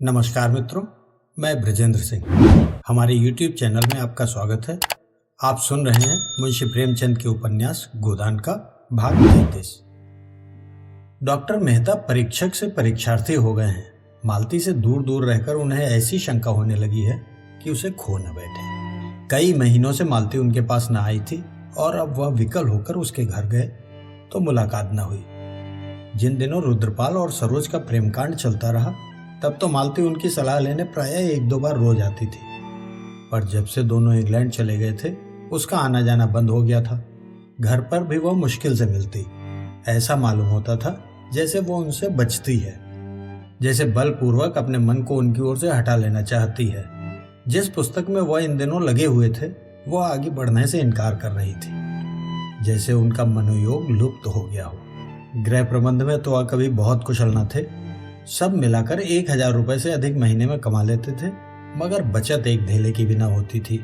नमस्कार मित्रों, मैं ब्रजेंद्र सिंह। हमारे YouTube चैनल में आपका स्वागत है। आप सुन रहे हैं मुंशी प्रेमचंद के उपन्यास गोदान का भाग 33। डॉक्टर मेहता परीक्षक से परीक्षार्थी हो गए हैं। मालती से दूर दूर रहकर उन्हें ऐसी शंका होने लगी है कि उसे खो न बैठे। कई महीनों से मालती उनके पास न आई थी और अब वह विकल होकर उसके घर गए तो मुलाकात न हुई। जिन दिनों रुद्रपाल और सरोज का प्रेमकांड चलता रहा तब तो मालती उनकी सलाह लेने प्रायः एक दो बार रोज आती थी, पर जब से दोनों इंग्लैंड चले गए थे उसका आना जाना बंद हो गया था। घर पर भी वह मुश्किल से मिलती। ऐसा मालूम होता था जैसे वो उनसे बचती है, जैसे बलपूर्वक अपने मन को उनकी ओर से हटा लेना चाहती है। जिस पुस्तक में वह इन दिनों लगे हुए थे वह आगे बढ़ने से इनकार कर रही थी, जैसे उनका मनोयोग लुप्त हो गया हो। गृह प्रबंध में तो वह कभी बहुत कुशल न थे। सब मिलाकर 1000 रुपए से अधिक महीने में कमा लेते थे, मगर बचत एक धेले की भी न होती थी।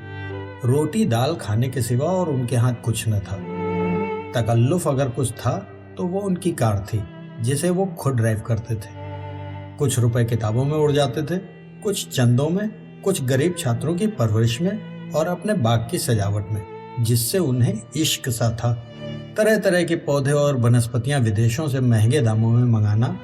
रोटी दाल खाने के सिवा और उनके हाथ कुछ न था। तकल्लुफ अगर कुछ था तो वो उनकी कार थी, जिसे वो खुद ड्राइव करते थे। कुछ रुपए किताबों में उड़ जाते थे, कुछ चंदों में, कुछ गरीब छात्रों की परवरिश में और अपने बाग की सजावट में, जिससे उन्हें इश्क सा था। तरह तरह के पौधे और वनस्पतियां विदेशों से महंगे दामों में मंगाना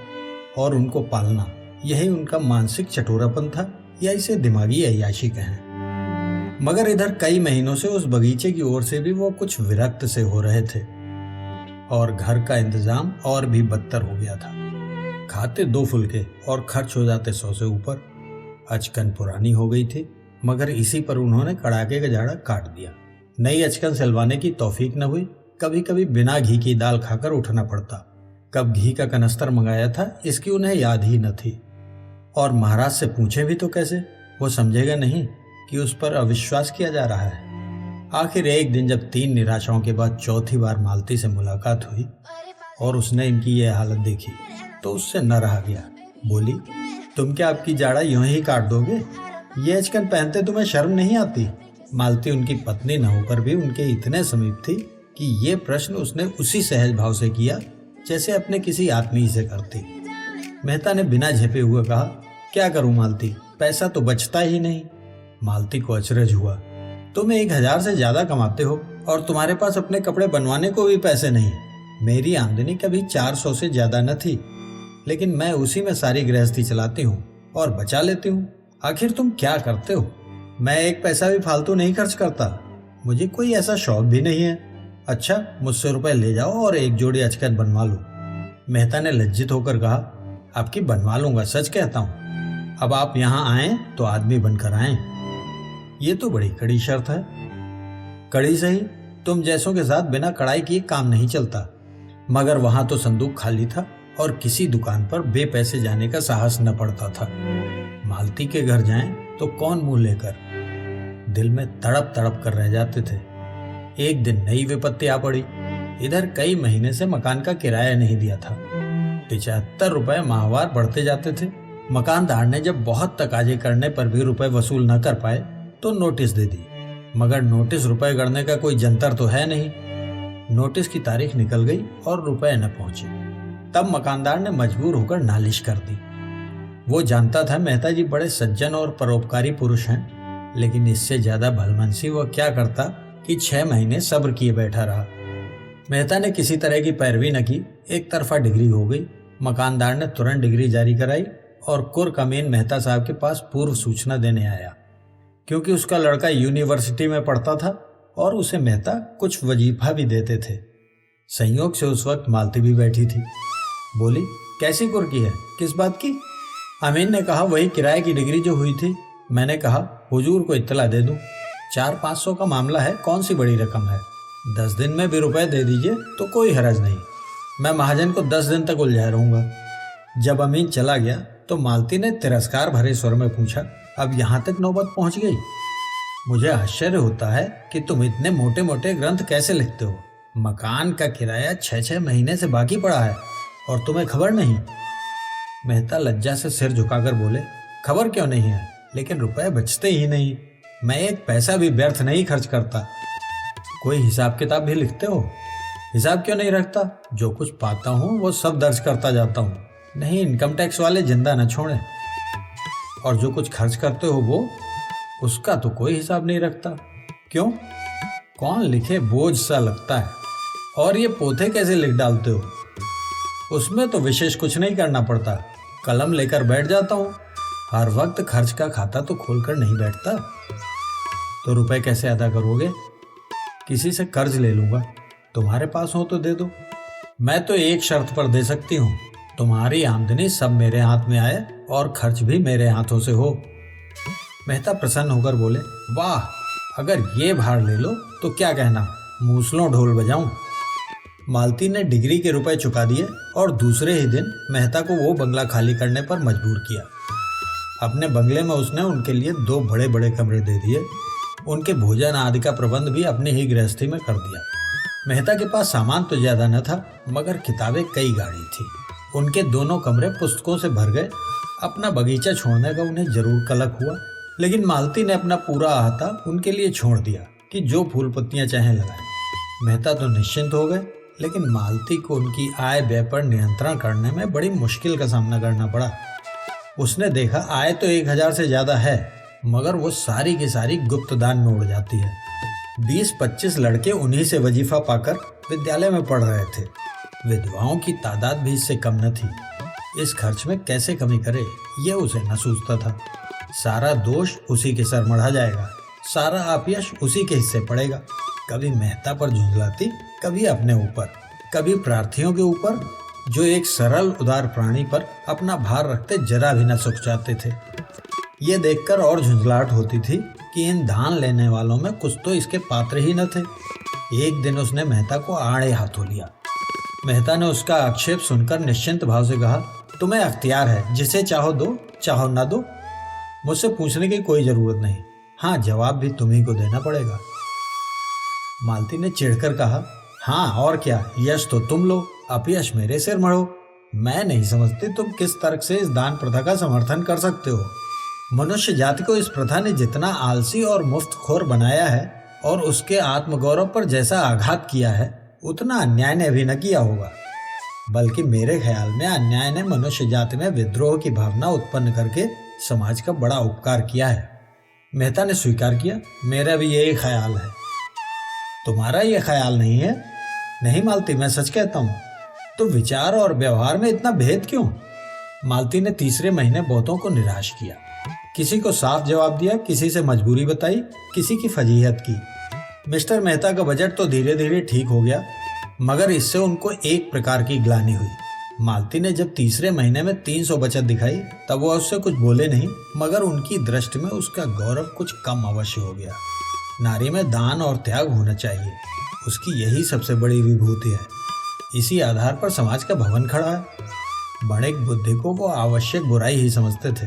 और उनको पालना, यही उनका मानसिक चटोरापन था, या इसे दिमागी अय्याशी कहें। मगर इधर कई महीनों से उस बगीचे की ओर से भी वो कुछ विरक्त से हो रहे थे और घर का इंतजाम और भी बदतर हो गया था। खाते 2 फुलके और खर्च हो जाते 100 से ऊपर। अचकन पुरानी हो गई थी, मगर इसी पर उन्होंने कड़ाके का जाड़ा काट दिया। नई अचकन सिलवाने की तौफीक न हुई। कभी कभी बिना घी की दाल खाकर उठना पड़ता। कब घी का कनस्तर मंगाया था इसकी उन्हें याद ही न थी। और महाराज से पूछे भी तो कैसे? वो समझेगा नहीं कि उस पर अविश्वास किया जा रहा है। आखिर एक दिन जब 3 निराशाओं के बाद चौथी बार मालती से मुलाकात हुई और उसने इनकी ये हालत देखी तो उससे न रहा गया। बोली, तुम क्या आपकी जाड़ा यूं ही काट दोगे? ये अचकन पहनते तुम्हें शर्म नहीं आती? मालती उनकी पत्नी न होकर भी उनके इतने समीप थी कि ये प्रश्न उसने उसी सहज भाव से किया जैसे अपने किसी आत्मीय से करती। मेहता ने बिना झेपे हुए कहा, क्या करूं मालती, पैसा तो बचता ही नहीं। मालती को अचरज हुआ, तुम 1000 से ज्यादा कमाते हो और तुम्हारे पास अपने कपड़े बनवाने को भी पैसे नहीं। मेरी आमदनी कभी 400 से ज्यादा न थी, लेकिन मैं उसी में सारी गृहस्थी चलाती हूँ और बचा लेती हूँ। आखिर तुम क्या करते हो? मैं एक पैसा भी फालतू नहीं खर्च करता। मुझे कोई ऐसा शौक भी नहीं है। अच्छा, मुझसे रुपए ले जाओ और एक जोड़ी अचकन बनवा लो। मेहता ने लज्जित होकर कहा, आपकी बनवा लूंगा, सच कहता हूँ। अब आप यहाँ आए तो आदमी बनकर आए। ये तो बड़ी कड़ी शर्त है। कड़ी सही, तुम जैसों के साथ बिना कड़ाई किए काम नहीं चलता। मगर वहां तो संदूक खाली था और किसी दुकान पर बेपैसे जाने का साहस न पड़ता था। मालती के घर जाएं तो कौन मुंह लेकर? दिल में तड़प तड़प कर रह जाते थे। एक दिन नई विपत्ति आ पड़ी। इधर कई महीने से मकान का किराया नहीं दिया था। 75 रुपए माहवार बढ़ते जाते थे। मकानदार ने जब बहुत तकाजे करने पर भी रुपए वसूल न कर पाए तो नोटिस दे दी, मगर नोटिस रुपए गढ़ने का कोई जंतर तो है नहीं। नोटिस की तारीख निकल गई और रुपए न पहुंचे। तब मकानदार ने मजबूर होकर नालिश कर दी। वो जानता था मेहता जी बड़े सज्जन और परोपकारी पुरुष हैं, लेकिन इससे ज्यादा भलमनसी वह क्या करता कि 6 महीने सब्र किए बैठा रहा। मेहता ने किसी तरह की पैरवी न की। एक तरफा डिग्री हो गई। मकानदार ने तुरंत डिग्री जारी कराई और कुर कमीन मेहता साहब के पास पूर्व सूचना देने आया, क्योंकि उसका लड़का यूनिवर्सिटी में पढ़ता था और उसे मेहता कुछ वजीफा भी देते थे। संयोग से उस वक्त मालती भी बैठी थी। बोली, कैसी कुर की है? किस बात की? अमीन ने कहा, वही किराए की डिग्री जो हुई थी। मैंने कहा, हुजूर को इत्तला दे दूं। 400-500 का मामला है, कौन सी बड़ी रकम है। 10 दिन में भी रुपए दे दीजिए तो कोई हरज नहीं। मैं महाजन को 10 दिन तक उलझाए रहूंगा। जब अमीन चला गया तो मालती ने तिरस्कार भरे स्वर में पूछा, अब यहाँ तक नौबत पहुंच गई? मुझे आश्चर्य होता है कि तुम इतने मोटे मोटे ग्रंथ कैसे लिखते हो। मकान का किराया 6-6 महीने से बाकी पड़ा है और तुम्हें खबर नहीं? मेहता लज्जा से सिर झुकाकर बोले, खबर क्यों नहीं है, लेकिन रुपए बचते ही नहीं। मैं एक पैसा भी व्यर्थ नहीं खर्च करता। कोई हिसाब किताब भी लिखते हो? हिसाब क्यों नहीं रखता? जो कुछ पाता हूँ वो सब दर्ज करता जाता हूँ। नहीं, इनकम टैक्स वाले जिंदा न छोड़े। और जो कुछ खर्च करते हो वो, उसका तो कोई हिसाब नहीं रखता। क्यों? कौन लिखे बोझ सा लगता है। और ये पोथे कैसे लिख डालते हो? उसमें तो विशेष कुछ नहीं करना पड़ता, कलम लेकर बैठ जाता हूँ। हर वक्त खर्च का खाता तो खोलकर नहीं बैठता। तो रुपए कैसे अदा करोगे? किसी से कर्ज ले लूंगा, तुम्हारे पास हो तो दे दो। मैं तो एक शर्त पर दे सकती हूँ, तुम्हारी आमदनी सब मेरे हाथ में आए और खर्च भी मेरे हाथों से हो। मेहता प्रसन्न होकर बोले, वाह, अगर ये भार ले लो तो क्या कहना, मूसलों ढोल बजाऊं। मालती ने डिग्री के रुपए चुका दिए और दूसरे ही दिन मेहता को वो बंगला खाली करने पर मजबूर किया। अपने बंगले में उसने उनके लिए 2 बड़े बड़े कमरे दे दिए। उनके भोजन आदि का प्रबंध भी अपनी ही गृहस्थी में कर दिया। मेहता के पास सामान तो ज्यादा न था, मगर किताबें कई गाड़ी थी। उनके दोनों कमरे पुस्तकों से भर गए। अपना बगीचा छोड़ने का उन्हें जरूर कलक हुआ, लेकिन मालती ने अपना पूरा अहाता उनके लिए छोड़ दिया कि जो फूल पत्तियां चाहें लगाएं। मेहता तो निश्चिंत हो गए, लेकिन मालती को उनकी आय व्यय पर नियंत्रण करने में बड़ी मुश्किल का सामना करना पड़ा। उसने देखा आय तो 1000 से ज्यादा है, मगर वो सारी की सारी गुप्त दान में उड़ जाती है। 20-25 लड़के उन्हीं से वजीफा पाकर विद्यालय में पढ़ रहे थे। विधवाओं की तादाद भी इससे कम न थी। इस खर्च में कैसे कमी करे, यह उसे न सूझता था। सारा दोष उसी के सर मढ़ा जाएगा, सारा अपयश उसी के हिस्से पड़ेगा। कभी मेहता पर झुंझलाती, कभी अपने ऊपर, कभी प्रार्थियों के ऊपर, जो एक सरल उदार प्राणी पर अपना भार रखते जरा भी न सुख जाते थे। ये देखकर और झुंझलाहट होती थी कि इन धान लेने वालों में कुछ तो इसके पात्र ही न थे। एक दिन उसने मेहता को आड़े हाथों लिया। मेहता ने उसका आक्षेप सुनकर निश्चिंत भाव से कहा, तुम्हें अख्तियार है, जिसे चाहो दो, चाहो न दो। मुझसे पूछने की कोई जरूरत नहीं। हाँ, जवाब भी तुम्ही को देना पड़ेगा। मालती ने चिढ़कर कहा, हाँ और क्या, यश तो तुम लो, अपयश मेरे सिर मढ़ो। मैं नहीं समझती तुम किस तर्क से इस दान प्रथा का समर्थन कर सकते हो। मनुष्य जाति को इस प्रथा ने जितना आलसी और मुफ्तखोर बनाया है और उसके आत्मगौरव पर जैसा आघात किया है, उतना अन्याय ने भी न किया होगा। बल्कि मेरे ख्याल में अन्याय ने मनुष्य जाति में विद्रोह की भावना उत्पन्न करके समाज का बड़ा उपकार किया है। मेहता ने स्वीकार किया, मेरा भी यही ख्याल है। तुम्हारा ये ख्याल नहीं है? नहीं मालती, मैं सच कहता हूँ। तो विचार और व्यवहार में इतना भेद क्यों? मालती ने तीसरे महीने बहुतों को निराश किया। किसी को साफ जवाब दिया, किसी से मजबूरी बताई, किसी की फजीहत की। मिस्टर मेहता का बजट तो धीरे धीरे ठीक हो गया, मगर इससे उनको एक प्रकार की ग्लानि हुई। मालती ने जब तीसरे महीने में 300 बचत दिखाई, तब वह उससे कुछ बोले नहीं, मगर उनकी दृष्टि में उसका गौरव कुछ कम अवश्य हो गया। नारी में दान और त्याग होना चाहिए, उसकी यही सबसे बड़ी विभूति है। इसी आधार पर समाज का भवन खड़ा है। बड़े बुद्धि को वो आवश्यक बुराई ही समझते थे।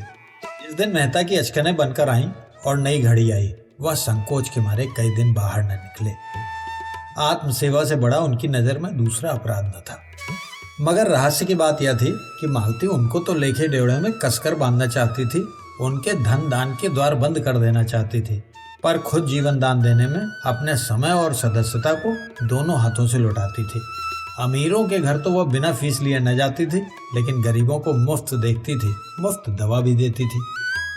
इस दिन मेहता की अचकनें बनकर आईं और नई घड़ी आई। वह संकोच के मारे कई दिन बाहर न निकले। आत्मसेवा से बड़ा उनकी नजर में दूसरा अपराध न था। मगर रहस्य की बात यह थी कि मालती उनको तो लेखे डेवड़े में कसकर बांधना चाहती थी, उनके धन दान के द्वार बंद कर देना चाहती थी, पर खुद जीवन दान देने में अपने समय और सदस्यता को दोनों हाथों से लौटाती थी। अमीरों के घर तो वह बिना फीस लिए न जाती थी, लेकिन गरीबों को मुफ्त देखती थी, मुफ्त दवा भी देती थी।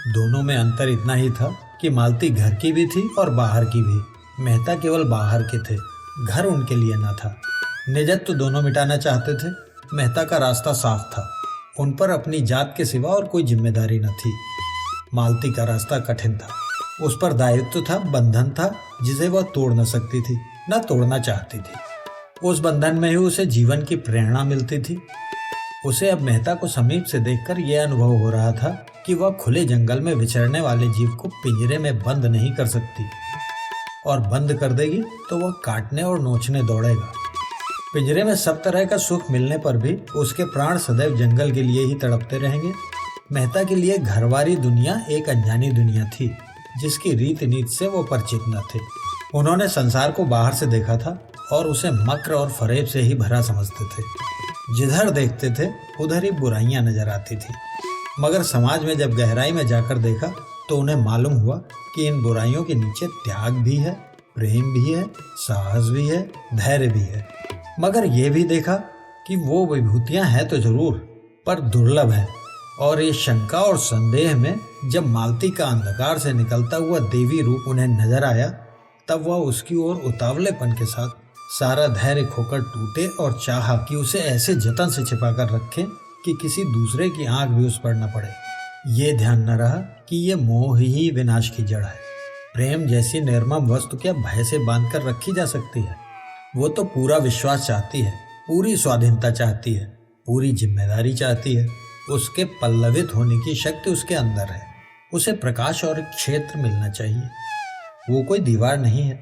दोनों में अंतर इतना ही था कि मालती घर की भी थी और बाहर की भी। मेहता केवल बाहर के थे, घर उनके लिए न था। निजत तो दोनों मिटाना चाहते थे। मेहता का रास्ता साफ था, उन पर अपनी जात के सिवा और कोई जिम्मेदारी न थी। मालती का रास्ता कठिन था, उस पर दायित्व था, बंधन था, जिसे वह तोड़ न सकती थी, न तोड़ना चाहती थी। उस बंधन में ही उसे जीवन की प्रेरणा मिलती थी। उसे अब मेहता को समीप से देखकर यह अनुभव हो रहा था कि वह खुले जंगल में विचरने वाले जीव को पिंजरे में बंद नहीं कर सकती, और बंद कर देगी तो वह काटने और नोचने दौड़ेगा। पिंजरे में सब तरह का सुख मिलने पर भी उसके प्राण सदैव जंगल के लिए ही तड़पते रहेंगे। मेहता के लिए घरवारी दुनिया एक अनजानी दुनिया थी, जिसकी रीत नीति से वो परिचित न थे। उन्होंने संसार को बाहर से देखा था और उसे मक्र और फरेब से ही भरा समझते थे। जिधर देखते थे उधर ही बुराइयां नजर आती थी। मगर समाज में जब गहराई में जाकर देखा तो उन्हें मालूम हुआ कि इन बुराइयों के नीचे त्याग भी है, प्रेम भी है, साहस भी है, धैर्य भी है। मगर यह भी देखा कि वो विभूतियां हैं तो जरूर, पर दुर्लभ है। और ये शंका और संदेह में जब मालती का अंधकार से निकलता हुआ देवी रूप उन्हें नजर आया, तब वह उसकी ओर उतावलेपन के साथ सारा धैर्य खोकर टूटे और चाहा कि उसे ऐसे जतन से छिपाकर रखें कि किसी दूसरे की आंख भी उस पर न पड़े। ये ध्यान न रहा कि ये मोह ही विनाश की जड़ है। प्रेम जैसी निर्मम वस्तु क्या भय से बांधकर रखी जा सकती है? वो तो पूरा विश्वास चाहती है, पूरी स्वाधीनता चाहती है, पूरी जिम्मेदारी चाहती है। उसके पल्लवित होने की शक्ति उसके अंदर है। उसे प्रकाश और एक क्षेत्र मिलना चाहिए। वो कोई दीवार नहीं है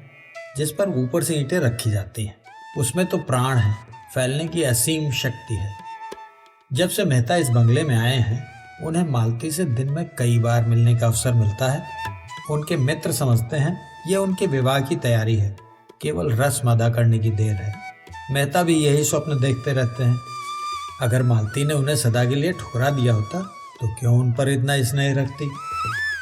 जिस पर ऊपर से ईंटें रखी जाती हैं। उसमें तो प्राण है, फैलने की असीम शक्ति है। जब से मेहता इस बंगले में आए हैं, उन्हें मालती से दिन में कई बार मिलने का अवसर मिलता है। उनके मित्र समझते हैं ये उनके विवाह की तैयारी है, केवल रस्म अदा करने की देर है। मेहता भी यही स्वप्न देखते रहते हैं। अगर मालती ने उन्हें सदा के लिए ठुकरा दिया होता तो क्यों उन पर इतना स्नेह रखती?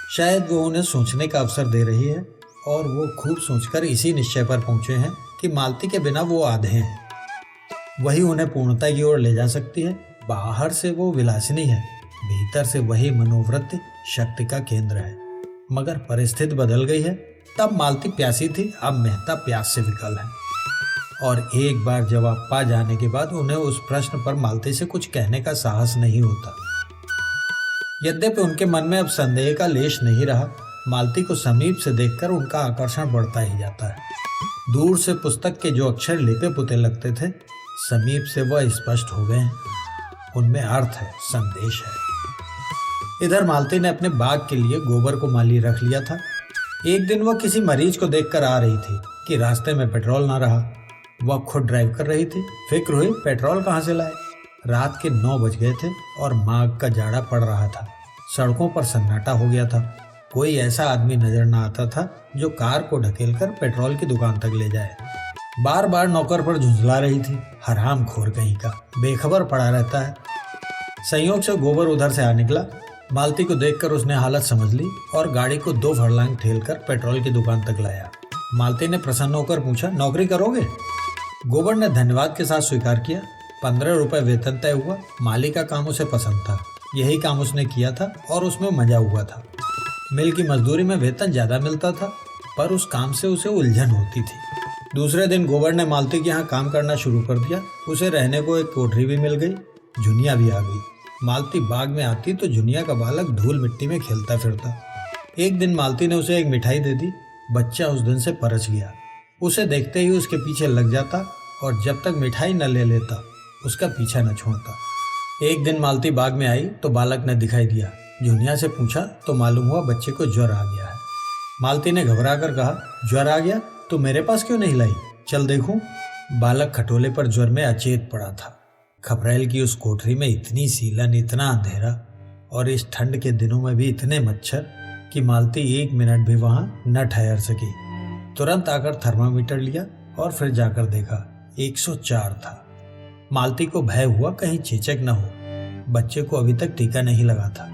शायद वो उन्हें सोचने का अवसर दे रही है और वो खूब सोचकर इसी निश्चय पर पहुंचे हैं कि मालती के बिना वो आधे हैं। वही उन्हें पूर्णता की ओर ले जा सकती है। बाहर से वो विलासिनी है, भीतर से वही मनोवृत्ति शक्ति का केंद्र है। मगर परिस्थिति बदल गई है। तब मालती प्यासी थी, अब मेहता प्यास से विकल है। और एक बार जवाब पा जाने के बाद उन्हें उस प्रश्न पर मालती से कुछ कहने का साहस नहीं होता। यद्यपि उनके मन में अब संदेह का लेश नहीं रहा, मालती को समीप से देखकर उनका आकर्षण बढ़ता ही जाता है। दूर से पुस्तक के जो अक्षर लिपे पुते लगते थे, समीप से वह स्पष्ट हो गए हैं। उनमें अर्थ है, संदेश है। इधर मालती ने अपने बाग के लिए गोबर को माली रख लिया था। एक दिन वह किसी मरीज को देखकर आ रही थी कि रास्ते में पेट्रोल ना रहा। वह खुद ड्राइव कर रही थी। फिक्र हुई पेट्रोल कहाँ से लाए। रात के 9 बज गए थे और माघ का जाड़ा पड़ रहा था। सड़कों पर सन्नाटा हो गया था। कोई ऐसा आदमी नजर न आता था जो कार को ढकेलकर पेट्रोल की दुकान तक ले जाए। बार बार नौकर पर झुंझला रही थी। हराम खोर कहीं का, बेखबर पड़ा रहता है। संयोग से गोबर उधर से आ निकला। मालती को देखकर उसने हालत समझ ली और गाड़ी को 2 फरलांग ठेलकर पेट्रोल की दुकान तक लाया। मालती ने प्रसन्न होकर पूछा, नौकरी करोगे? गोबर ने धन्यवाद के साथ स्वीकार किया। 15 रुपए वेतन तय हुआ। माली का काम उसे पसंद था। यही काम उसने किया था और उसमें मजा हुआ था। मिल की मजदूरी में वेतन ज्यादा मिलता था, पर उस काम से उसे उलझन होती थी। दूसरे दिन गोबर ने मालती के यहाँ काम करना शुरू कर दिया। उसे रहने को एक कोठरी भी मिल गई। जुनिया भी आ गई। मालती बाग में आती तो जुनिया का बालक धूल मिट्टी में खेलता फिरता। एक दिन मालती ने उसे एक मिठाई दे दी। बच्चा उस दिन से परच गया। उसे देखते ही उसके पीछे लग जाता और जब तक मिठाई न ले लेता उसका पीछा न छोड़ता। एक दिन मालती बाग में आई तो बालक ने दिखाई दिया। जुनिया से पूछा तो मालूम हुआ बच्चे को ज्वर आ गया है। मालती ने घबरा कर कहा, ज्वर आ गया तो मेरे पास क्यों नहीं लाई? चल देखूं। बालक खटोले पर ज्वर में अचेत पड़ा था। खपरेल की उस कोठरी में इतनी सीलन, इतना अंधेरा और इस ठंड के दिनों में भी इतने मच्छर कि मालती 1 मिनट भी वहां न ठहर सकी। तुरंत आकर थर्मामीटर लिया और फिर जाकर देखा 104 था। मालती को भय हुआ कहीं चेचक न हो। बच्चे को अभी तक टीका नहीं लगा था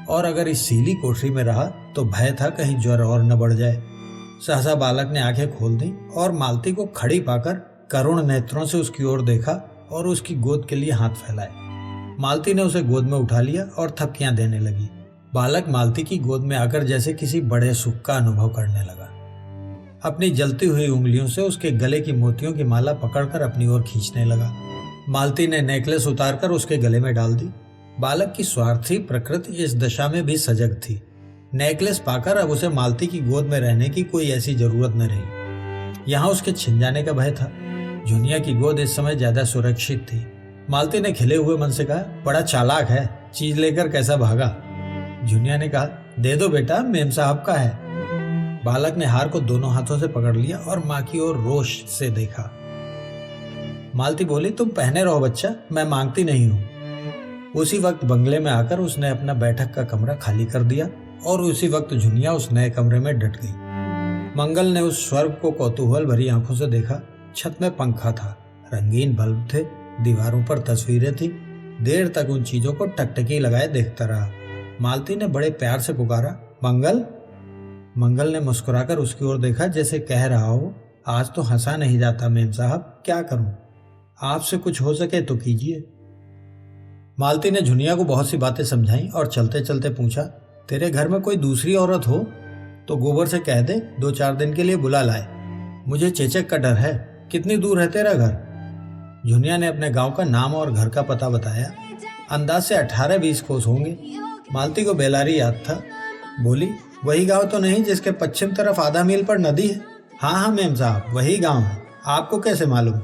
और अगर इस सीली कोठरी में रहा तो भय था कहीं ज्वर और न बढ़ जाए। सहसा बालक ने आंखें खोल दी और मालती को खड़ी पाकर करुण नेत्रों से उसकी ओर देखा और उसकी गोद के लिए हाथ फैलाए। मालती ने उसे गोद में उठा लिया और थपकियां देने लगी। बालक मालती की गोद में आकर जैसे किसी बड़े सुख का अनुभव करने लगा। अपनी जलती हुई उंगलियों से उसके गले की मोतियों की माला पकड़कर अपनी ओर खींचने लगा। मालती ने नेकलेस उतारकर उसके गले में डाल दी। बालक की स्वार्थी प्रकृति इस दशा में भी सजग थी। नेकलेस पाकर अब उसे मालती की गोद में रहने की कोई ऐसी जरूरत न रही। यहाँ उसके छिन जाने का भय था। जुनिया की गोद इस समय ज्यादा सुरक्षित थी। मालती ने खिले हुए मन से कहा, बड़ा चालाक है, चीज लेकर कैसा भागा। जुनिया ने कहा, दे दो बेटा, मेम साहब का है। बालक ने हार को दोनों हाथों से पकड़ लिया और माँ की ओर रोष से देखा। मालती बोली, तुम पहने रहो बच्चा, मैं मांगती नहीं हूँ। उसी वक्त बंगले में आकर उसने अपना बैठक का कमरा खाली कर दिया और उसी वक्त जुनिया उस नए कमरे में डट गई। मंगल ने उस स्वर्ग को कौतूहल भरी आंखों से देखा। छत में पंखा था, रंगीन बल्ब थे, दीवारों पर तस्वीरें थी। देर तक उन चीजों को टकटकी लगाए देखता रहा। मालती ने बड़े प्यार से पुकारा, मंगल। मंगल ने मुस्कुराकर उसकी ओर देखा जैसे कह रहा हो, आज तो हंसा नहीं जाता मेम साहब, क्या करूं? आपसे कुछ हो सके तो कीजिए। मालती ने झुनिया को बहुत सी बातें समझाई और चलते चलते पूछा, तेरे घर में कोई दूसरी औरत हो तो गोबर से कह दे 2-4 दिन के लिए बुला लाए। मुझे चेचक का डर है। कितनी दूर है तेरा घर? झुनिया ने अपने गांव का नाम और घर का पता बताया। अंदाज से 18-20 कोस होंगे। मालती को बेलारी याद था। बोली, वही गांव तो नहीं जिसके पश्चिम तरफ आधा मील पर नदी है? हाँ हाँ मेम साहब, वही गांव है। आपको कैसे मालूम?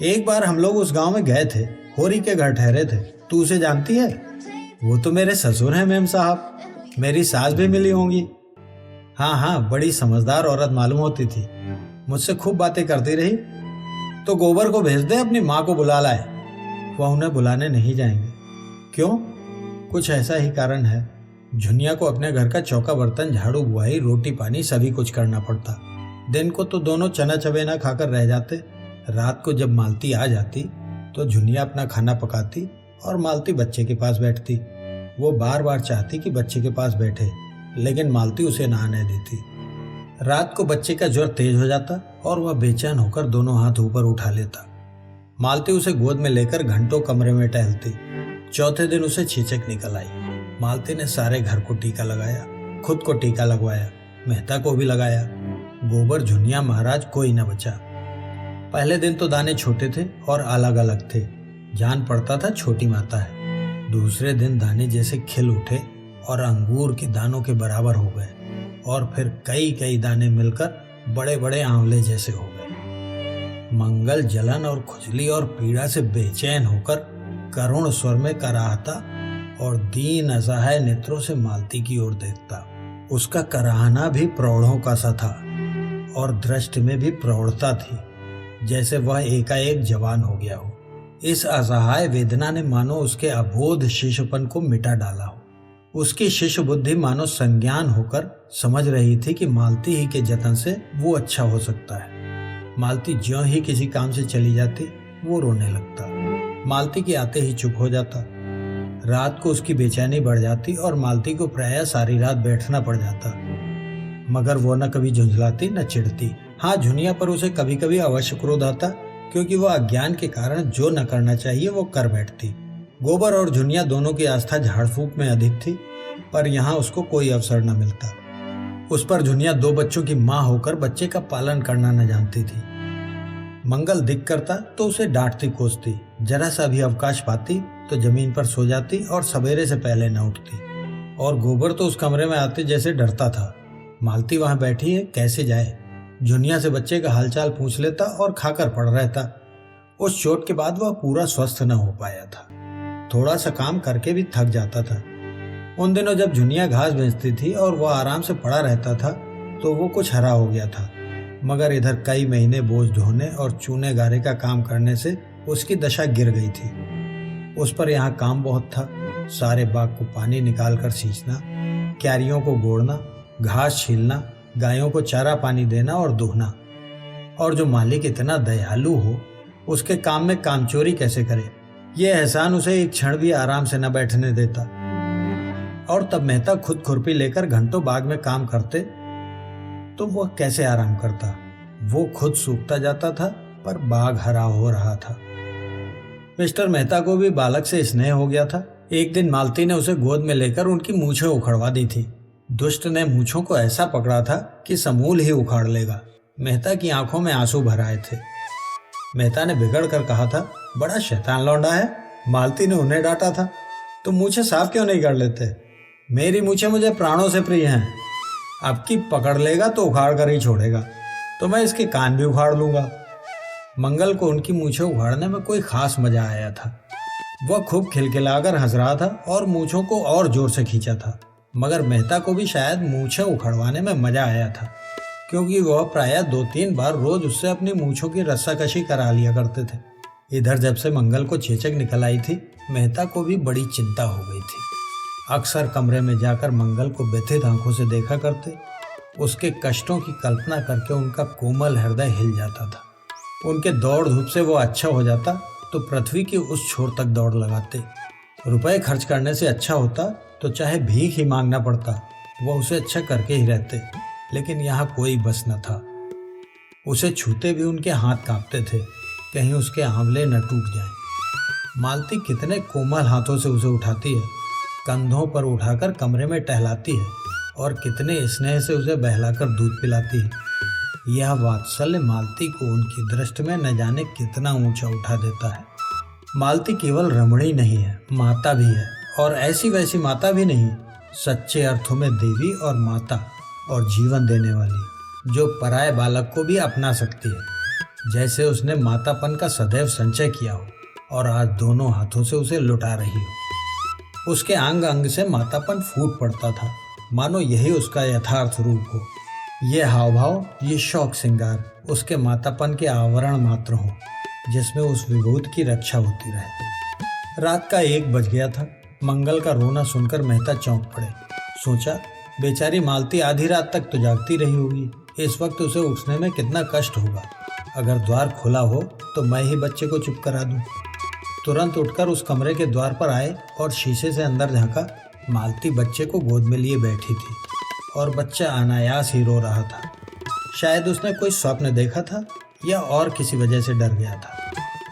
एक बार हम लोग उस गांव में गए थे, होरी के घर ठहरे थे। तू उसे जानती है? वो तो मेरे ससुर हैं मेम साहब। मेरी सास भी मिली होंगी। हाँ हाँ, बड़ी समझदार औरत मालूम होती थी। मुझसे खूब बातें करती रही। तो गोबर को भेज दे, अपनी माँ को बुला लाए। वह उन्हें बुलाने नहीं जाएंगे। क्यों? कुछ ऐसा ही कारण है। झुनिया को अपने घर का चौका बर्तन, झाड़ू, बुआई, रोटी पानी सभी कुछ करना पड़ता। दिन को तो दोनों चना चबेना खाकर रह जाते। रात को जब मालती आ जाती तो झुनिया अपना खाना पकाती और मालती बच्चे के पास बैठती। वो बार बार चाहती कि बच्चे के पास बैठे, लेकिन मालती उसे ना आने देती। रात को बच्चे का ज्वर तेज हो जाता और वह बेचैन होकर दोनों हाथ ऊपर उठा लेता। मालती उसे गोद में लेकर घंटों कमरे में टहलती। चौथे दिन उसे छींचक निकल आई। मालती ने सारे घर को टीका लगाया, खुद को टीका लगवाया, मेहता को भी लगाया। गोबर, झुनिया, महाराज कोई न बचा। पहले दिन तो दाने छोटे थे और अलग अलग थे। जान पड़ता था छोटी माता है। दूसरे दिन दाने जैसे खिल उठे और अंगूर के दानों के बराबर हो गए और फिर कई कई दाने मिलकर बड़े बड़े आंवले जैसे हो गए। मंगल जलन और खुजली और पीड़ा से बेचैन होकर करुण स्वर में कराहता और दीन असहाय नेत्रों से मालती की ओर देखता। उसका कराहना भी प्रौढ़ों का सा था और दृष्टि में भी प्रौढ़ता थी, जैसे वह एकाएक जवान हो गया हो। इस असहाय वेदना ने मानो उसके अबोध शिशुपन को मिटा डाला हो। उसकी शिशु बुद्धि मानो संज्ञान होकर समझ रही थी कि मालती ही के जतन से वो अच्छा हो सकता है। मालती ज्यों ही किसी काम से चली जाती वो रोने लगता। मालती के आते ही चुप हो जाता। रात को उसकी बेचैनी बढ़ जाती और मालती को प्रायः सारी रात बैठना पड़ जाता, मगर वो न कभी झुंझलाती न चिढ़ती। हाँ, झुनिया पर उसे कभी कभी अवश्य क्रोध आता, क्योंकि वह अज्ञान के कारण जो न करना चाहिए वो कर बैठती। गोबर और झुनिया दोनों की आस्था झाड़ फूक में अधिक थी, पर यहाँ उसको कोई अवसर न मिलता। उस पर झुनिया 2 बच्चों की माँ होकर बच्चे का पालन करना न जानती थी। मंगल दिक करता तो उसे डांटती कोसती। जरा सा भी अवकाश पाती तो जमीन पर सो जाती और सवेरे से पहले न उठती। और गोबर तो उस कमरे में आते जैसे डरता था। मालती वहां बैठी है, कैसे जाए? झुनिया से बच्चे का हालचाल पूछ लेता और खाकर पड़ रहता। उस चोट के बाद वह पूरा स्वस्थ न हो पाया था। थोड़ा सा काम करके भी थक जाता था। उन दिनों जब झुनिया घास बेचती थी और वह आराम से पड़ा रहता था तो वो कुछ हरा हो गया था, मगर इधर कई महीने बोझ ढोने और चूने गारे का काम करने से उसकी दशा गिर गई थी। उस पर यहाँ काम बहुत था। सारे बाग को पानी निकालकर सींचना, क्यारियों को गोड़ना, घास छीलना, गायों को चारा पानी देना और दूहना। और जो मालिक इतना दयालु हो उसके काम में कामचोरी कैसे करे, ये एहसान उसे एक क्षण भी आराम से न बैठने देता। और तब मेहता खुद खुरपी लेकर घंटों बाग में काम करते तो वह कैसे आराम करता। वो खुद सूखता जाता था पर बाग हरा हो रहा था। मिस्टर मेहता को भी बालक से स्नेह हो गया था। एक दिन मालती ने उसे गोद में लेकर उनकी मूछें उखड़वा दी थी। दुष्ट ने मूछों को ऐसा पकड़ा था कि समूल ही उखाड़ लेगा। मेहता की आंखों में आंसू भर आए थे। मेहता ने बिगड़ कर कहा था, बड़ा शैतान लौंडा है। मालती ने उन्हें डांटा था, तो मूछें साफ क्यों नहीं कर लेते? मेरी मूछें मुझे प्राणों से प्रिय हैं। अब की पकड़ लेगा तो उखाड़ कर ही छोड़ेगा, तो मैं इसके कान भी उखाड़ लूंगा। मंगल को उनकी मूछें उखाड़ने में कोई खास मजा आया था। वह खूब खिलखिलाकर हंस रहा था और मूछों को और जोर से खींचा था। मगर मेहता को भी शायद मूछें उखड़वाने में मजा आया था, क्योंकि वह प्रायः 2-3 बार रोज उससे अपनी मूछों की रस्साकशी करा लिया करते थे। इधर जब से मंगल को चेचक निकल आई थी, मेहता को भी बड़ी चिंता हो गई थी। अक्सर कमरे में जाकर मंगल को व्यथित आंखों से देखा करते। उसके कष्टों की कल्पना करके उनका कोमल हृदय हिल जाता था। उनके दौड़ धूप से वो अच्छा हो जाता तो पृथ्वी की उस छोर तक दौड़ लगाते। रुपए खर्च करने से अच्छा होता तो चाहे भीख ही मांगना पड़ता, वह उसे अच्छा करके ही रहते। लेकिन यहाँ कोई बस न था। उसे छूते भी उनके हाथ कांपते थे, कहीं उसके आंवले न टूट जाएं। मालती कितने कोमल हाथों से उसे उठाती है, कंधों पर उठाकर कमरे में टहलाती है और कितने स्नेह से उसे बहलाकर दूध पिलाती है। यह वात्सल्य मालती को उनकी दृष्टि में न जाने कितना ऊंचा उठा देता है। मालती केवल रमणी नहीं है, माता भी है, और ऐसी वैसी माता भी नहीं, सच्चे अर्थों में देवी और माता और जीवन देने वाली, जो पराये बालक को भी अपना सकती है, जैसे उसने मातापन का सदैव संचय किया हो और आज दोनों हाथों से उसे लुटा रही हो। उसके अंग अंग से मातापन फूट पड़ता था, मानो यही उसका यथार्थ रूप हो। ये हाव भाव, ये शौक श्रृंगार उसके मातापन के आवरण मात्र हो, जिसमें उस विभूत की रक्षा होती रहे। रात का 1 बज गया था। मंगल का रोना सुनकर मेहता चौंक पड़े। सोचा, बेचारी मालती आधी रात तक तो जागती रही होगी, इस वक्त उसे उठने में कितना कष्ट होगा। अगर द्वार खुला हो तो मैं ही बच्चे को चुप करा दूं। तुरंत उठकर उस कमरे के द्वार पर आए और शीशे से अंदर झांका। मालती बच्चे को गोद में लिए बैठी थी और बच्चा अनायास ही रो रहा था। शायद उसने कोई स्वप्न देखा था या और किसी वजह से डर गया था।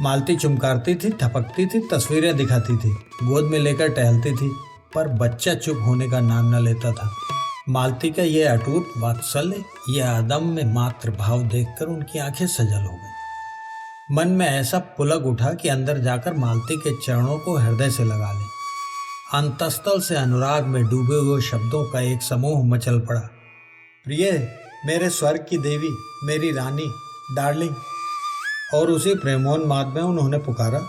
मालती चुमकारती थी, थपकती थी, तस्वीरें दिखाती थी, गोद में लेकर टहलती थी, पर बच्चा चुप होने का नाम न लेता था। मालती का यह अटूट वात्सल्य, यह अदम्य मातृ भाव देखकर उनकी आंखें सजल हो गई। मन में ऐसा पुलक उठा कि अंदर जाकर मालती के चरणों को हृदय से लगा ले। अंतस्तल से अनुराग में डूबे हुए शब्दों का एक समूह मचल पड़ा। प्रिय, मेरे स्वर्ग की देवी, मेरी रानी, डार्लिंग। और उसी प्रेमोन्माद में उन्होंने पुकारा,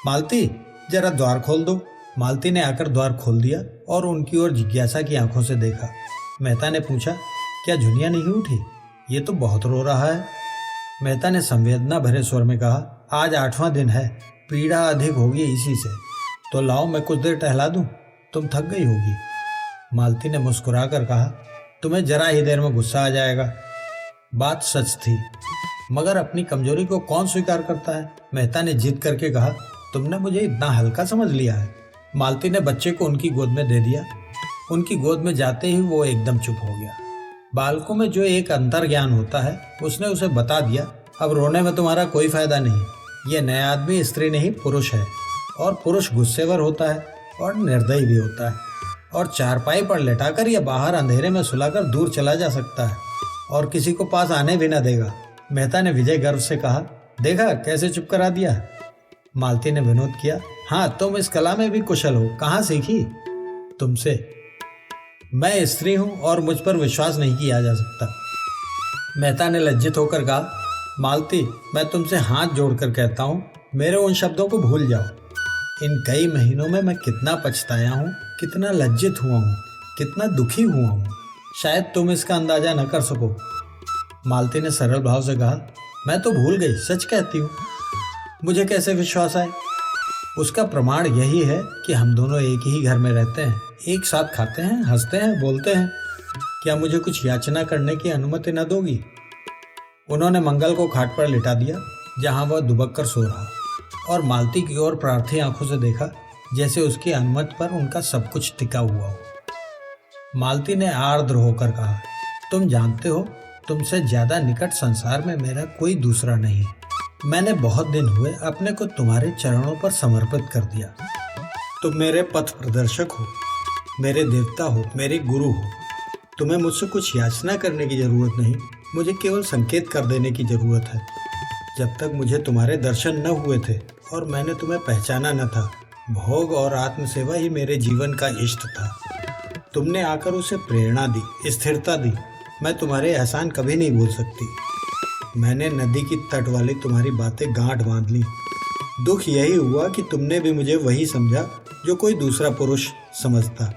मालती, जरा द्वार खोल दो। मालती ने आकर द्वार खोल दिया और उनकी ओर जिज्ञासा की आंखों से देखा। मेहता ने पूछा, क्या झुनिया नहीं उठी? ये तो बहुत रो रहा है। मेहता ने संवेदना भरे स्वर में कहा, आज 8वां दिन है, पीड़ा अधिक होगी इसी से। तो लाओ मैं कुछ देर टहला दूं, तुम थक गई होगी। मालती ने मुस्कुरा कर कहा, तुम्हें जरा ही देर में गुस्सा आ जाएगा। बात सच थी, मगर अपनी कमजोरी को कौन स्वीकार करता है। मेहता ने जिद करके कहा, तुमने मुझे इतना हल्का समझ लिया है। मालती ने बच्चे को उनकी गोद में दे दिया। उनकी गोद में जाते ही वो एकदम चुप हो गया। बालकों में जो एक अंतर ज्ञान होता है, उसने उसे बता दिया, अब रोने में तुम्हारा कोई फायदा नहीं। ये नया आदमी स्त्री नहीं पुरुष है, और पुरुष गुस्सेवर होता है और निर्दयी भी होता है, और चारपाई पर लेटाकर या बाहर अंधेरे में सुलाकर दूर चला जा सकता है और किसी को पास आने भी न देगा। मेहता ने विजय गर्व से कहा, देखा कैसे चुप करा दिया। मालती ने विनोद किया, हाँ, तुम इस कला में भी कुशल हो, कहाँ सीखी? तुमसे। मैं स्त्री हूं और मुझ पर विश्वास नहीं किया जा सकता। मेहता ने लज्जित होकर कहा, मालती, मैं तुमसे हाथ जोड़कर कहता हूं, मेरे उन शब्दों को भूल जाओ। इन कई महीनों में मैं कितना पछताया हूं, कितना लज्जित हुआ हूं, कितना दुखी हुआ हूं, शायद तुम इसका अंदाजा न कर सको। मालती ने सरल भाव से कहा, मैं तो भूल गई, सच कहती हूँ। मुझे कैसे विश्वास आए? उसका प्रमाण यही है कि हम दोनों एक ही घर में रहते हैं, एक साथ खाते हैं, हंसते हैं, बोलते हैं। क्या मुझे कुछ याचना करने की अनुमति न दोगी? उन्होंने मंगल को खाट पर लिटा दिया, जहां वह दुबक कर सो रहा, और मालती की ओर प्रार्थी आंखों से देखा, जैसे उसकी अनुमति पर उनका सब कुछ टिका हुआ हो। मालती ने आर्द्र होकर कहा, तुम जानते हो, तुमसे ज्यादा निकट संसार में मेरा कोई दूसरा नहीं है। मैंने बहुत दिन हुए अपने को तुम्हारे चरणों पर समर्पित कर दिया। तुम मेरे पथ प्रदर्शक हो, मेरे देवता हो, मेरे गुरु हो। तुम्हें मुझसे कुछ याचना करने की जरूरत नहीं, मुझे केवल संकेत कर देने की जरूरत है। जब तक मुझे तुम्हारे दर्शन न हुए थे और मैंने तुम्हें पहचाना न था, भोग और आत्मसेवा ही मेरे जीवन का इष्ट था। तुमने आकर उसे प्रेरणा दी, स्थिरता दी। मैं तुम्हारे एहसान कभी नहीं भूल सकती। मैंने नदी की तट वाली तुम्हारी बातें गांठ बांध ली। दुख यही हुआ कि तुमने भी मुझे वही समझा जो कोई दूसरा पुरुष समझता।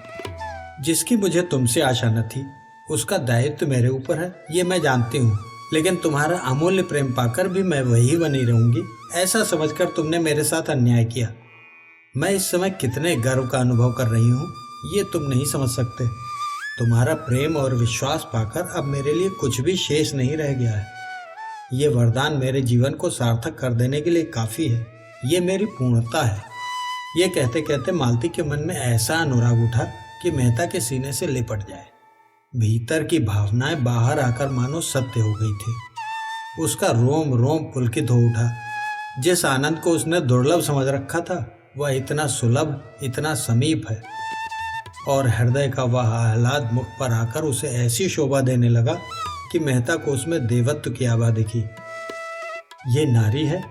जिसकी मुझे तुमसे आशा न थी, उसका दायित्व मेरे ऊपर है, ये मैं जानती हूँ। लेकिन तुम्हारा अमूल्य प्रेम पाकर भी मैं वही बनी रहूंगी, ऐसा समझकर तुमने मेरे साथ अन्याय किया। मैं इस समय कितने गर्व का अनुभव कर रही हूँ, ये तुम नहीं समझ सकते। तुम्हारा प्रेम और विश्वास पाकर अब मेरे लिए कुछ भी शेष नहीं रह गया है। ये वरदान मेरे जीवन को सार्थक कर देने के लिए काफी है। ये मेरी पूर्णता है। ये कहते कहते मालती के मन में ऐसा अनुराग उठा कि मेहता के सीने से लिपट जाए। भीतर की भावनाएं बाहर आकर मानो सत्य हो गई थी। उसका रोम रोम पुलकित हो उठा। जिस आनंद को उसने दुर्लभ समझ रखा था वह इतना सुलभ, इतना समीप है। और हृदय का वह आह्लाद मुख पर आकर उसे ऐसी शोभा देने लगा कि मेहता को उसमें देवत्व की आभा दिखी। ये नारी है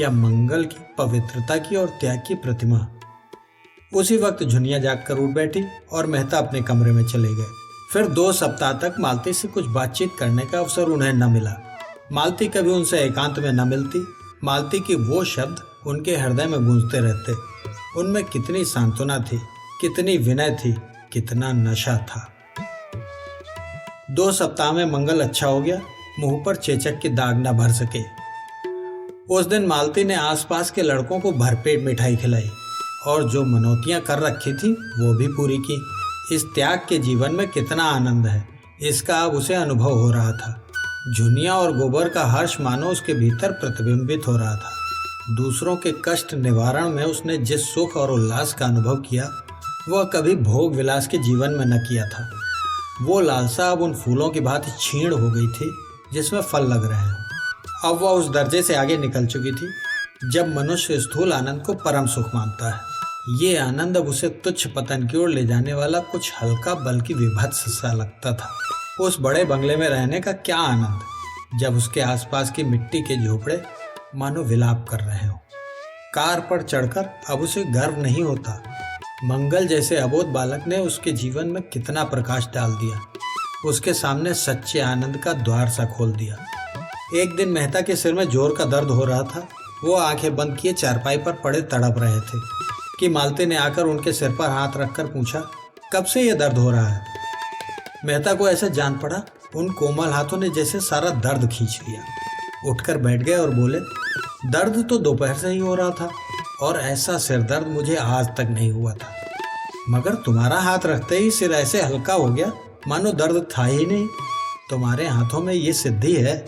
या मंगल की, पवित्रता की और त्याग की प्रतिमा। उसी वक्त झुनिया जाग कर उठ बैठी और मेहता अपने कमरे में चले गए। फिर 2 सप्ताह तक मालती से कुछ बातचीत करने का अवसर उन्हें न मिला। मालती कभी उनसे एकांत में न मिलती। मालती के वो शब्द उनके हृदय में गूंजते रहते। उनमें कितनी सांत्वना थी, कितनी विनय थी, कितना नशा था। 2 सप्ताह में मंगल अच्छा हो गया, मुंह पर चेचक के दाग न भर सके। उस दिन मालती ने आसपास के लड़कों को भरपेट मिठाई खिलाई और जो मनौतियां कर रखी थी वो भी पूरी की। इस त्याग के जीवन में कितना आनंद है, इसका अब उसे अनुभव हो रहा था। झुनिया और गोबर का हर्ष मानो उसके भीतर प्रतिबिंबित हो रहा था। दूसरों के कष्ट निवारण में उसने जिस सुख और उल्लास का अनुभव किया वह कभी भोग विलास के जीवन में न किया था। वो लालसा अब उन फूलों की भांति छीण हो गई थी जिसमें फल लग रहे हैं। अब वह उस दर्जे से आगे निकल चुकी थी जब मनुष्य स्थूल आनंद को परम सुख मानता है। ये आनंद अब उसे तुच्छ पतन की ओर ले जाने वाला कुछ हल्का बल्कि विभत्स सा लगता था। उस बड़े बंगले में रहने का क्या आनंद, जब उसके आसपास की मिट्टी के झोपड़े मानो विलाप कर रहे हो। कार पर चढ़कर अब उसे गर्व नहीं होता। मंगल जैसे अबोध बालक ने उसके जीवन में कितना प्रकाश डाल दिया, उसके सामने सच्चे आनंद का द्वार सा खोल दिया। एक दिन मेहता के सिर में जोर का दर्द हो रहा था। वो आंखें बंद किए चारपाई पर पड़े तड़प रहे थे कि मालती ने आकर उनके सिर पर हाथ रखकर पूछा, कब से ये दर्द हो रहा है? मेहता को ऐसे जान पड़ा उन कोमल हाथों ने जैसे सारा दर्द खींच लिया। उठकर बैठ गए और बोले, दर्द तो दोपहर से ही हो रहा था और ऐसा सिर दर्द मुझे आज तक नहीं हुआ था, मगर तुम्हारा हाथ रखते ही सिर ऐसे हल्का हो गया मानो दर्द था ही नहीं। तुम्हारे हाथों में ये सिद्धि है।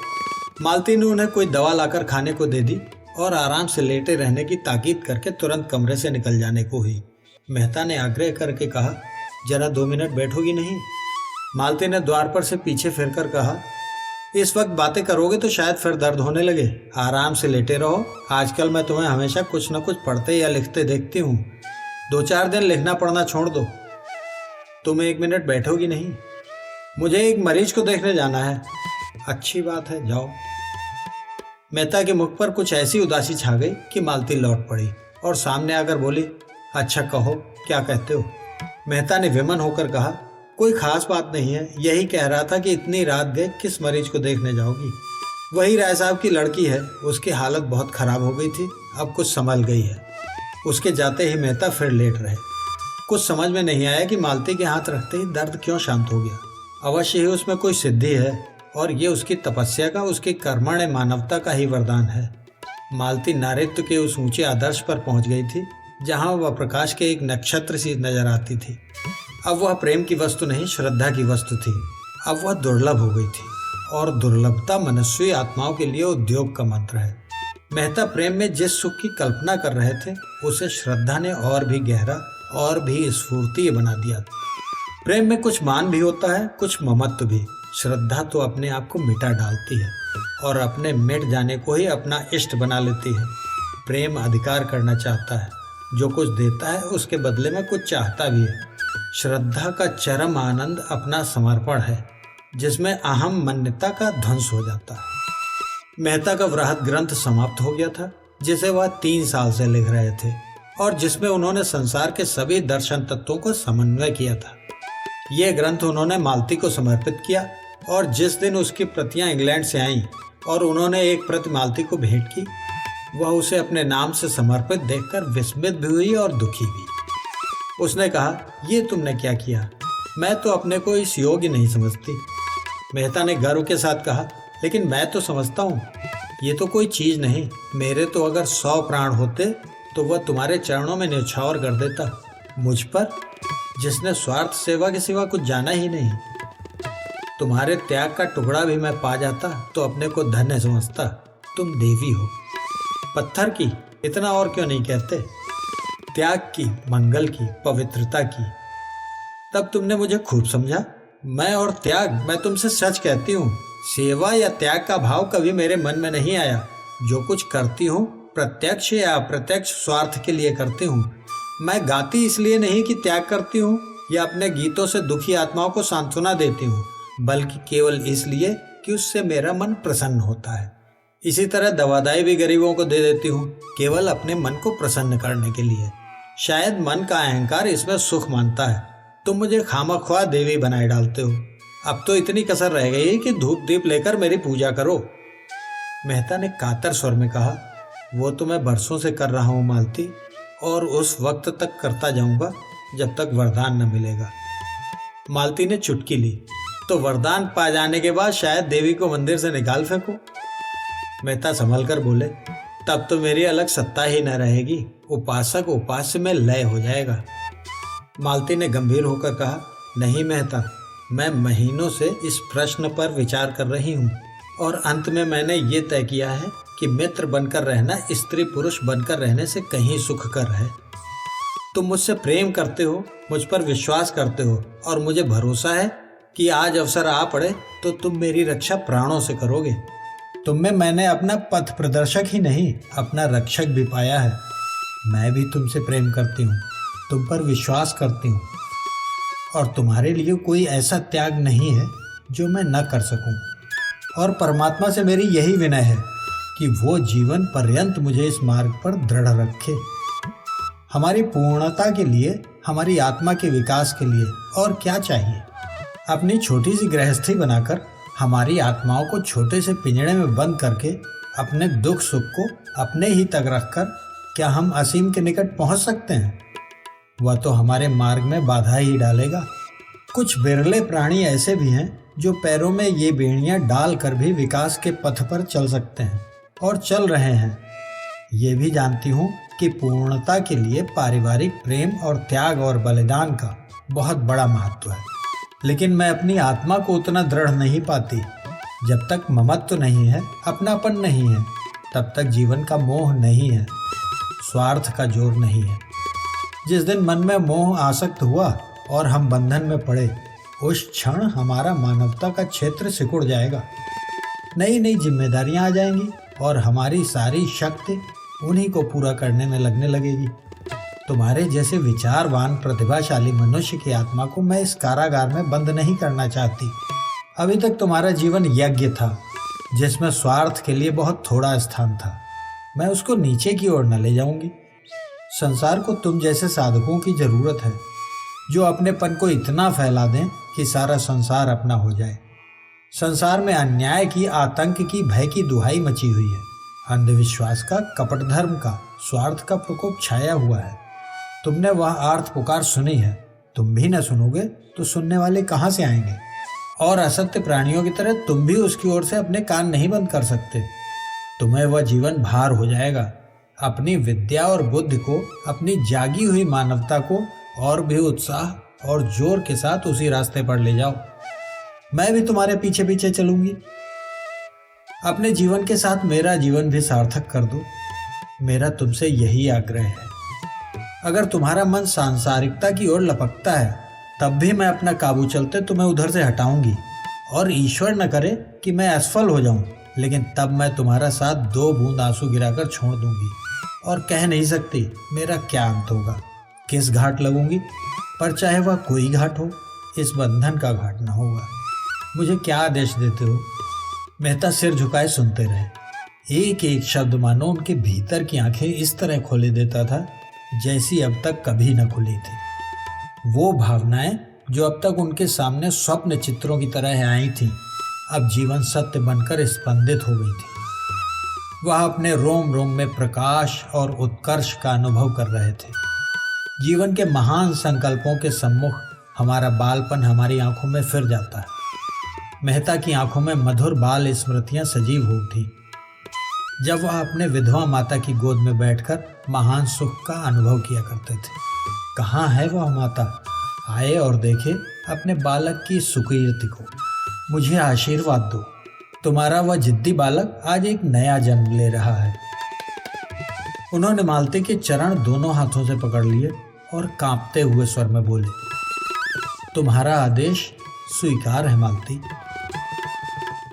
मालती ने उन्हें कोई दवा लाकर खाने को दे दी और आराम से लेटे रहने की ताकीद करके तुरंत कमरे से निकल जाने को हुई। मेहता ने आग्रह करके कहा, जरा 2 मिनट बैठोगी नहीं? मालती ने द्वार पर से पीछे फिरकर कहा, इस वक्त बातें करोगे तो शायद फिर दर्द होने लगे। आराम से लेटे रहो। आजकल मैं तुम्हें हमेशा कुछ न कुछ पढ़ते या लिखते देखती हूँ। 2-4 दिन लिखना पढ़ना छोड़ दो। तुम 1 मिनट बैठोगी नहीं? मुझे एक मरीज को देखने जाना है। अच्छी बात है, जाओ। मेहता के मुख पर कुछ ऐसी उदासी छा गई कि मालती लौट पड़ी और सामने आकर बोली, अच्छा कहो, क्या कहते हो? मेहता ने विमन होकर कहा, कोई खास बात नहीं है, यही कह रहा था कि इतनी रात गए किस मरीज को देखने जाओगी? वही राय साहब की लड़की है, उसकी हालत बहुत खराब हो गई थी, अब कुछ संभल गई है। उसके जाते ही मेहता फिर लेट रहे। कुछ समझ में नहीं आया कि मालती के हाथ रखते ही दर्द क्यों शांत हो गया। अवश्य ही उसमें कोई सिद्धि है और ये उसकी तपस्या का, उसकी कर्मण्य मानवता का ही वरदान है। मालती नारित्व के उस ऊंचे आदर्श पर पहुंच गई थी जहां वह प्रकाश के एक नक्षत्र सी नजर आती थी। अब वह प्रेम की वस्तु नहीं, श्रद्धा की वस्तु थी। अब वह दुर्लभ हो गई थी और दुर्लभता मनस्वी आत्माओं के लिए उद्योग का मंत्र है। मेहता प्रेम में जिस सुख की कल्पना कर रहे थे उसे श्रद्धा ने और भी गहरा और भी स्फूर्ति बना दिया। प्रेम में कुछ मान भी होता है, कुछ ममत्व भी। श्रद्धा तो अपने आप को मिटा डालती है और अपने मिट जाने को ही अपना इष्ट बना लेती है। प्रेम अधिकार करना चाहता है, जो कुछ देता है उसके बदले में कुछ चाहता भी है। श्रद्धा का चरम आनंद अपना समर्पण है, जिसमें अहम मान्यता का ध्वंस हो जाता है। मेहता का वृहद ग्रंथ समाप्त हो गया था, जिसे वह 3 साल से लिख रहे थे और जिसमें उन्होंने संसार के सभी दर्शन तत्वों को समन्वय किया था। यह ग्रंथ उन्होंने मालती को समर्पित किया और जिस दिन उसकी प्रतियां इंग्लैंड से आईं और उन्होंने एक प्रति मालती को भेंट की, वह उसे अपने नाम से समर्पित देखकर विस्मित भी हुई और दुखी भी। उसने कहा, ये तुमने क्या किया? मैं तो अपने को इस योग्य नहीं समझती। मेहता ने गर्व के साथ कहा, लेकिन मैं तो समझता हूँ ये तो कोई चीज नहीं। मेरे तो अगर 100 प्राण होते तो वह तुम्हारे चरणों में न्यौछावर कर देता। मुझ पर, जिसने स्वार्थ सेवा के सिवा कुछ जाना ही नहीं। तुम्हारे त्याग का टुकड़ा भी मैं पा जाता तो अपने को धन्य समझता। तुम देवी हो। पत्थर की, इतना और क्यों नहीं कहते? त्याग की, मंगल की, पवित्रता की। तब तुमने मुझे खूब समझा। मैं और त्याग, मैं तुमसे सच कहती हूँ, सेवा या त्याग का भाव कभी मेरे मन में नहीं आया। जो कुछ करती हूँ प्रत्यक्ष या अप्रत्यक्ष स्वार्थ के लिए करती हूँ। मैं गाती इसलिए नहीं कि त्याग करती हूँ या अपने गीतों से दुखी आत्माओं को सांत्वना देती हूँ, बल्कि केवल इसलिए कि उससे मेरा मन प्रसन्न होता है। इसी तरह दवादाई भी गरीबों को दे देती हूँ, केवल अपने मन को प्रसन्न करने के लिए। शायद मन का अहंकार इसमें सुख मानता है। तुम मुझे खामख्वाह देवी बनाए डालते हो। अब तो इतनी कसर रह गई कि धूप दीप लेकर मेरी पूजा करो। मेहता ने कातर स्वर में कहा, वो तो मैं बरसों से कर रहा हूँ मालती, और उस वक्त तक करता जाऊंगा जब तक वरदान न मिलेगा। मालती ने चुटकी ली, तो वरदान पा जाने के बाद शायद देवी को मंदिर से निकाल फेंको। मेहता संभल कर बोले, तब तो मेरी अलग सत्ता ही न रहेगी, उपासक उपास्य में लय हो जाएगा। मालती ने गंभीर होकर कहा, नहीं मेहता, मैं महीनों से इस प्रश्न पर विचार कर रही हूँ और अंत में मैंने ये तय किया है कि मित्र बनकर रहना स्त्री पुरुष बनकर रहने से कहीं सुखकर है। तुम मुझसे प्रेम करते हो, मुझ पर विश्वास करते हो और मुझे भरोसा है कि आज अवसर आ पड़े तो तुम मेरी रक्षा प्राणों से करोगे। तुम में मैंने अपना पथ प्रदर्शक ही नहीं, अपना रक्षक भी पाया है। मैं भी तुमसे प्रेम करती हूँ, तुम पर विश्वास करती हूँ और तुम्हारे लिए कोई ऐसा त्याग नहीं है जो मैं न कर सकूं। और परमात्मा से मेरी यही विनय है कि वो जीवन पर्यंत मुझे इस मार्ग पर दृढ़ रखे। हमारी पूर्णता के लिए, हमारी आत्मा के विकास के लिए और क्या चाहिए। अपनी छोटी सी गृहस्थी बनाकर हमारी आत्माओं को छोटे से पिंजड़े में बंद करके अपने दुख सुख को अपने ही तक रखकर क्या हम असीम के निकट पहुंच सकते हैं? वह तो हमारे मार्ग में बाधा ही डालेगा। कुछ बिरले प्राणी ऐसे भी हैं जो पैरों में ये बेड़ियां डाल कर भी विकास के पथ पर चल सकते हैं और चल रहे हैं। ये भी जानती हूँ कि पूर्णता के लिए पारिवारिक प्रेम और त्याग और बलिदान का बहुत बड़ा महत्व है, लेकिन मैं अपनी आत्मा को उतना दृढ़ नहीं पाती। जब तक ममत्व नहीं है, अपनापन नहीं है, तब तक जीवन का मोह नहीं है, स्वार्थ का जोर नहीं है। जिस दिन मन में मोह आसक्त हुआ और हम बंधन में पड़े, उस क्षण हमारा मानवता का क्षेत्र सिकुड़ जाएगा। नई नई जिम्मेदारियां आ जाएंगी और हमारी सारी शक्ति उन्हीं को पूरा करने में लगने लगेगी। तुम्हारे जैसे विचारवान प्रतिभाशाली मनुष्य की आत्मा को मैं इस कारागार में बंद नहीं करना चाहती। अभी तक तुम्हारा जीवन यज्ञ था जिसमें स्वार्थ के लिए बहुत थोड़ा स्थान था। मैं उसको नीचे की ओर न ले जाऊंगी। संसार को तुम जैसे साधकों की जरूरत है जो अपनेपन को इतना फैला दें कि सारा संसार अपना हो जाए। संसार में अन्याय की, आतंक की, भय की दुहाई मची हुई है। अंधविश्वास का, कपट धर्म का, स्वार्थ का प्रकोप छाया हुआ है। तुमने वह आर्त पुकार सुनी है, तुम भी न सुनोगे तो सुनने वाले कहाँ से आएंगे? और असत्य प्राणियों की तरह तुम भी उसकी ओर से अपने कान नहीं बंद कर सकते। तुम्हें वह जीवन भार हो जाएगा। अपनी विद्या और बुद्धि को, अपनी जागी हुई मानवता को और भी उत्साह और जोर के साथ उसी रास्ते पर ले जाओ। मैं भी तुम्हारे पीछे पीछे चलूंगी। अपने जीवन के साथ मेरा जीवन भी सार्थक कर दो। मेरा तुमसे यही आग्रह है। अगर तुम्हारा मन सांसारिकता की ओर लपकता है, तब भी मैं अपना काबू चलते तुम्हें उधर से हटाऊंगी। और ईश्वर न करे कि मैं असफल हो जाऊं, लेकिन तब मैं तुम्हारा साथ 2 बूंद आंसू गिराकर छोड़ दूंगी और कह नहीं सकती मेरा क्या अंत होगा, किस घाट लगूंगी। पर चाहे वह कोई घाट हो, इस बंधन का घाट न होगा। मुझे क्या आदेश देते हो? मेहता सिर झुकाए सुनते रहे। एक एक शब्द मानो उनके भीतर की आंखें इस तरह खोले देता था जैसी अब तक कभी न खुली थी। वो भावनाएं जो अब तक उनके सामने स्वप्न चित्रों की तरह आई थीं, अब जीवन सत्य बनकर स्पंदित हो गई थी। वह अपने रोम रोम में प्रकाश और उत्कर्ष का अनुभव कर रहे थे। जीवन के महान संकल्पों के सम्मुख हमारा बालपन हमारी आंखों में फिर जाता है। मेहता की आंखों में मधुर बाल स्मृतियां सजीव हो उठी जब वह अपने विधवा माता की गोद में बैठकर महान सुख का अनुभव किया करते थे। कहाँ है वह माता? आए और देखे अपने बालक की सुकीर्ति को। मुझे आशीर्वाद दो, तुम्हारा वह जिद्दी बालक आज एक नया जन्म ले रहा है। उन्होंने मालती के चरण दोनों हाथों से पकड़ लिए और कांपते हुए स्वर में बोले, तुम्हारा आदेश स्वीकार है मालती।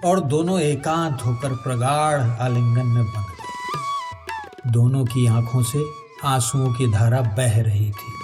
और दोनों एकांत होकर प्रगाढ़ आलिंगन में बंध गए। दोनों की आंखों से आंसुओं की धारा बह रही थी।